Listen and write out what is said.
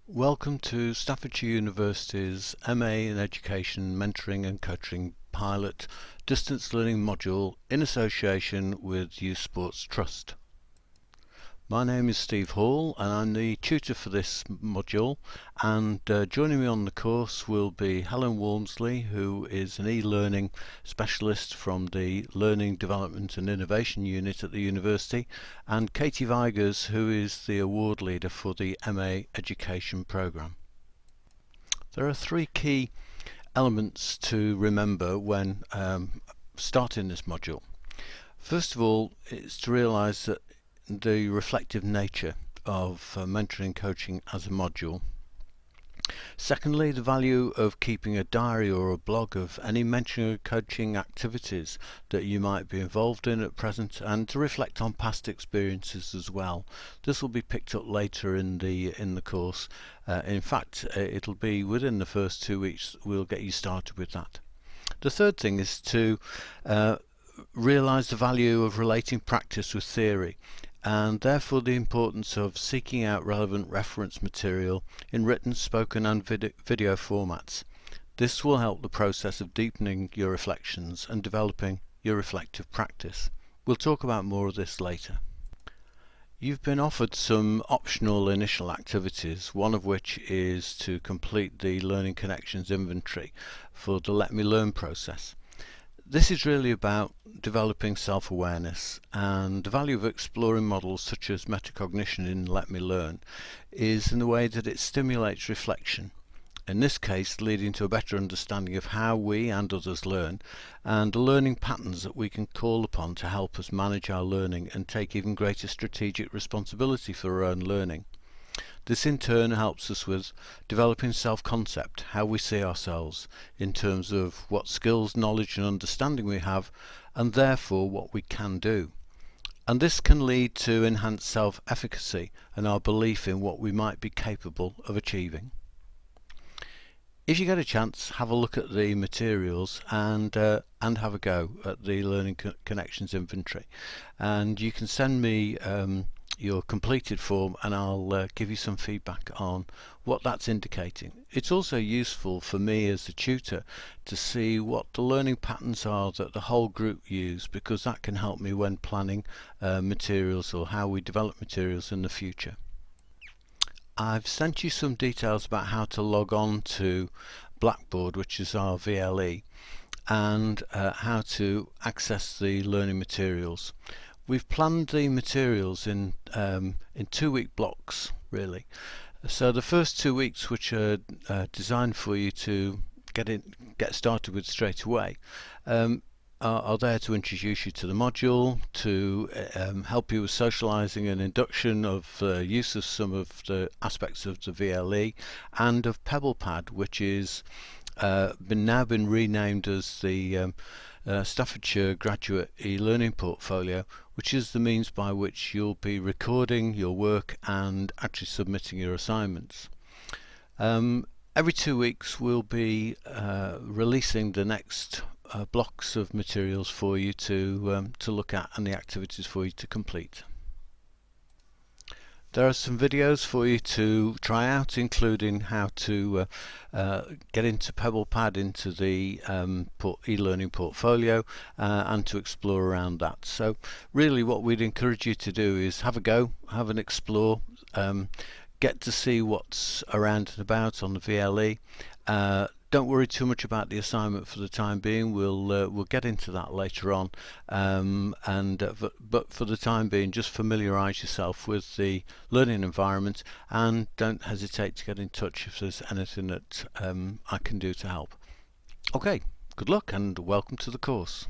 Welcome to Staffordshire University's MA in Education Mentoring and Coaching Pilot Distance Learning Module in association with Youth Sports Trust. My name is Steve Hall and I'm the tutor for this module, and joining me on the course will be Helen Walmsley, who is an e-learning specialist from the Learning Development and Innovation Unit at the University, and Katie Vigers, who is the award leader for the MA Education programme. There are three key elements to remember when starting this module. First of all, it's to realise that the reflective nature of mentoring and coaching as a module. Secondly, the value of keeping a diary or a blog of any mentoring or coaching activities that you might be involved in at present, and to reflect on past experiences as well. This will be picked up later in the course. In fact, it'll be within the first 2 weeks we'll get you started with that. The third thing is to realise the value of relating practice with theory, and therefore the importance of seeking out relevant reference material in written, spoken and video formats. This will help the process of deepening your reflections and developing your reflective practice. We'll talk about more of this later. You've been offered some optional initial activities, one of which is to complete the Learning Connections inventory for the Let Me Learn process. This is really about developing self-awareness, and the value of exploring models such as metacognition in Let Me Learn is in the way that it stimulates reflection, in this case leading to a better understanding of how we and others learn, and the learning patterns that we can call upon to help us manage our learning and take even greater strategic responsibility for our own learning. This in turn helps us with developing self-concept, how we see ourselves in terms of what skills, knowledge and understanding we have, and therefore what we can do. And this can lead to enhanced self-efficacy and our belief in what we might be capable of achieving. If you get a chance, have a look at the materials and have a go at the Learning Connections inventory, and you can send me your completed form and I'll give you some feedback on what that's indicating. It's also useful for me as a tutor to see what the learning patterns are that the whole group use, because that can help me when planning materials or how we develop materials in the future. I've sent you some details about how to log on to Blackboard, which is our VLE, and how to access the learning materials. We've planned the materials in 2-week blocks, really. So the first 2 weeks, which are designed for you to get started with straight away, are there to introduce you to the module, to help you with socialising and induction of use of some of the aspects of the VLE, and of PebblePad, which is now been renamed as the Staffordshire Graduate e-learning portfolio, which is the means by which you'll be recording your work and actually submitting your assignments. Every 2 weeks we'll be releasing the next blocks of materials for you to look at, and the activities for you to complete. There are some videos for you to try out, including how to get into PebblePad, into the e-learning portfolio, and to explore around that. So really what we'd encourage you to do is have a go, have an explore, get to see what's around and about on the VLE. Don't worry too much about the assignment for the time being. We'll get into that later on, but for the time being, just familiarise yourself with the learning environment, and don't hesitate to get in touch if there's anything that I can do to help. Okay, good luck and welcome to the course.